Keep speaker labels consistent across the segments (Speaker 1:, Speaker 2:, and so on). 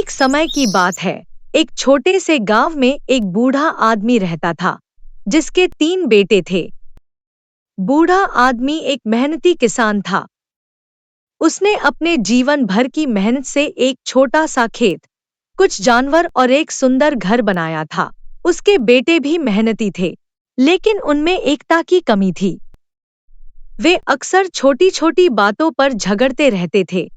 Speaker 1: एक समय की बात है। एक छोटे से गांव में एक बूढ़ा आदमी रहता था, जिसके 3 बेटे थे। बूढ़ा आदमी एक मेहनती किसान था। उसने अपने जीवन भर की मेहनत से एक छोटा सा खेत, कुछ जानवर और एक सुंदर घर बनाया था। उसके बेटे भी मेहनती थे, लेकिन उनमें एकता की कमी थी। वे अक्सर छोटी छोटी बातों पर झगड़ते रहते थे,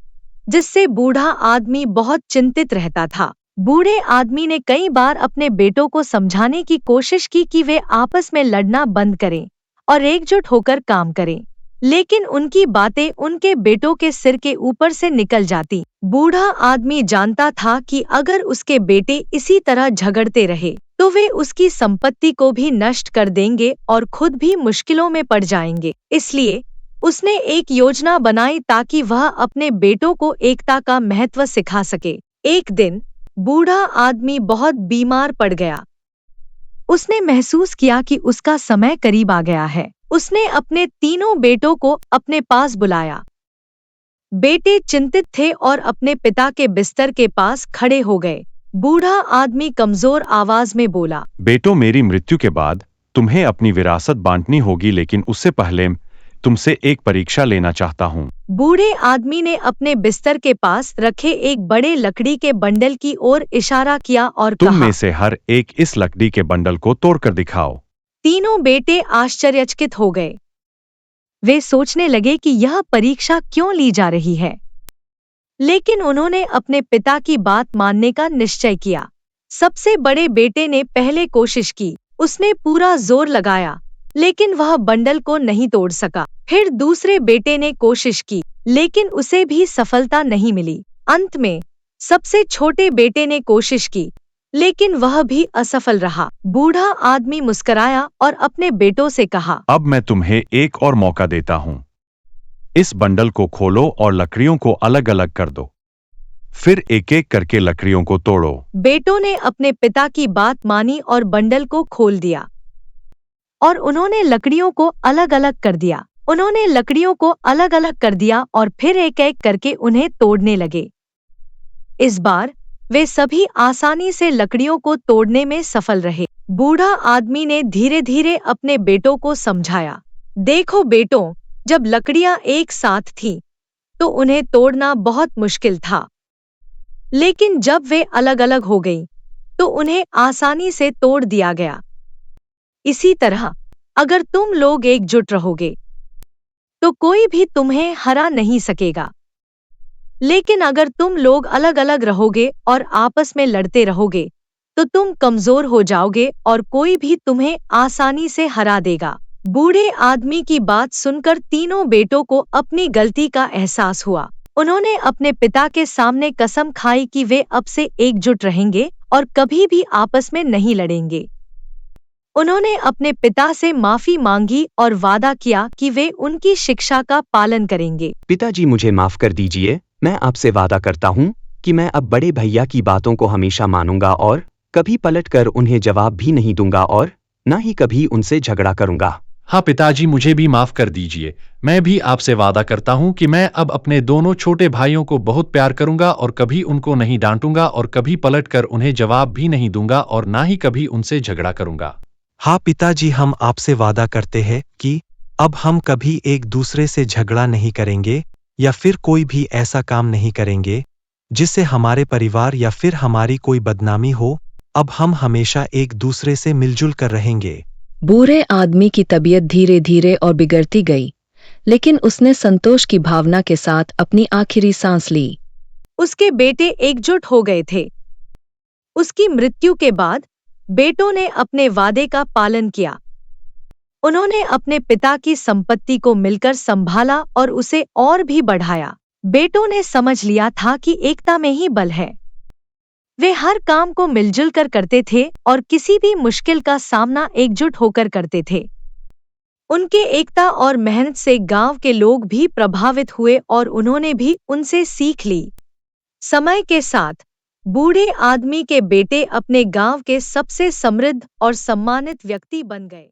Speaker 1: जिससे बूढ़ा आदमी बहुत चिंतित रहता था। बूढ़े आदमी ने कई बार अपने बेटों को समझाने की कोशिश की कि वे आपस में लड़ना बंद करें और एकजुट होकर काम करें, लेकिन उनकी बातें उनके बेटों के सिर के ऊपर से निकल जाती। बूढ़ा आदमी जानता था कि अगर उसके बेटे इसी तरह झगड़ते रहे तो वे उसकी संपत्ति को भी नष्ट कर देंगे और खुद भी मुश्किलों में पड़ जाएंगे। इसलिए उसने एक योजना बनाई ताकि वह अपने बेटों को एकता का महत्व सिखा सके। एक दिन बूढ़ा आदमी बहुत बीमार पड़ गया। उसने महसूस किया कि उसका समय करीब आ गया है। उसने अपने तीनों बेटों को अपने पास बुलाया। बेटे चिंतित थे और अपने पिता के बिस्तर के पास खड़े हो गए। बूढ़ा आदमी कमजोर आवाज में बोला,
Speaker 2: बेटो, मेरी मृत्यु के बाद तुम्हें अपनी विरासत बांटनी होगी, लेकिन उससे पहले तुमसे एक परीक्षा लेना चाहता हूँ।
Speaker 1: बूढ़े आदमी ने अपने बिस्तर के पास रखे एक बड़े लकड़ी के बंडल की ओर इशारा किया और
Speaker 2: तुम
Speaker 1: कहा,
Speaker 2: में से हर एक इस लकड़ी के बंडल को तोड़कर दिखाओ।
Speaker 1: तीनों बेटे आश्चर्यचकित हो गए। वे सोचने लगे कि यह परीक्षा क्यों ली जा रही है, लेकिन उन्होंने अपने पिता की बात मानने का निश्चय किया। सबसे बड़े बेटे ने पहले कोशिश की। उसने पूरा जोर लगाया, लेकिन वह बंडल को नहीं तोड़ सका। फिर दूसरे बेटे ने कोशिश की, लेकिन उसे भी सफलता नहीं मिली। अंत में सबसे छोटे बेटे ने कोशिश की, लेकिन वह भी असफल रहा। बूढ़ा आदमी मुस्कुराया और अपने बेटों से कहा,
Speaker 2: अब मैं तुम्हें एक और मौका देता हूँ। इस बंडल को खोलो और लकड़ियों को अलग अलग कर दो। फिर एक एक करके लकड़ियों को तोड़ो।
Speaker 1: बेटों ने अपने पिता की बात मानी और बंडल को खोल दिया और उन्होंने लकड़ियों को अलग अलग कर दिया। उन्होंने लकड़ियों को अलग अलग कर दिया और फिर एक एक करके उन्हें तोड़ने लगे। इस बार वे सभी आसानी से लकड़ियों को तोड़ने में सफल रहे। बूढ़ा आदमी ने धीरे धीरे अपने बेटों को समझाया, देखो बेटों, जब लकड़ियां एक साथ थीं, तो उन्हें तोड़ना बहुत मुश्किल था, लेकिन जब वे अलग अलग हो गईं, तो उन्हें आसानी से तोड़ दिया गया। इसी तरह अगर तुम लोग एकजुट रहोगे तो कोई भी तुम्हें हरा नहीं सकेगा, लेकिन अगर तुम लोग अलग अलग रहोगे और आपस में लड़ते रहोगे तो तुम कमजोर हो जाओगे और कोई भी तुम्हें आसानी से हरा देगा। बूढ़े आदमी की बात सुनकर तीनों बेटों को अपनी गलती का एहसास हुआ। उन्होंने अपने पिता के सामने कसम खाई कि वे अब से एकजुट रहेंगे और कभी भी आपस में नहीं लड़ेंगे। उन्होंने अपने पिता से माफी मांगी और वादा किया कि वे उनकी शिक्षा का पालन करेंगे।
Speaker 3: पिताजी, मुझे माफ कर दीजिए। मैं आपसे वादा करता हूँ कि मैं अब बड़े भैया की बातों को हमेशा मानूंगा और कभी पलटकर उन्हें जवाब भी नहीं दूंगा और न ही कभी उनसे झगड़ा करूंगा।
Speaker 4: हाँ पिताजी, मुझे भी माफ कर दीजिए। मैं भी आपसे वादा करता हूँ कि मैं अब अपने दोनों छोटे भाइयों को बहुत प्यार करूंगा और कभी उनको नहीं डांटूंगा और कभी पलटकर उन्हें जवाब भी नहीं दूंगा और ना ही कभी उनसे झगड़ा करूंगा।
Speaker 5: हाँ पिताजी, हम आपसे वादा करते हैं कि अब हम कभी एक दूसरे से झगड़ा नहीं करेंगे या फिर कोई भी ऐसा काम नहीं करेंगे जिससे हमारे परिवार या फिर हमारी कोई बदनामी हो। अब हम हमेशा एक दूसरे से मिलजुल कर रहेंगे।
Speaker 6: बूढ़े आदमी की तबीयत धीरे धीरे और बिगड़ती गई, लेकिन उसने संतोष की भावना के साथ अपनी आखिरी सांस ली।
Speaker 1: उसके बेटे एकजुट हो गए थे। उसकी मृत्यु के बाद बेटों ने अपने वादे का पालन किया। उन्होंने अपने पिता की संपत्ति को मिलकर संभाला और उसे और भी बढ़ाया। बेटों ने समझ लिया था कि एकता में ही बल है। वे हर काम को मिलजुल कर करते थे और किसी भी मुश्किल का सामना एकजुट होकर करते थे। उनके एकता और मेहनत से गांव के लोग भी प्रभावित हुए और उन्होंने भी उनसे सीख ली। समय के साथ बूढ़े आदमी के बेटे अपने गांव के सबसे समृद्ध और सम्मानित व्यक्ति बन गए।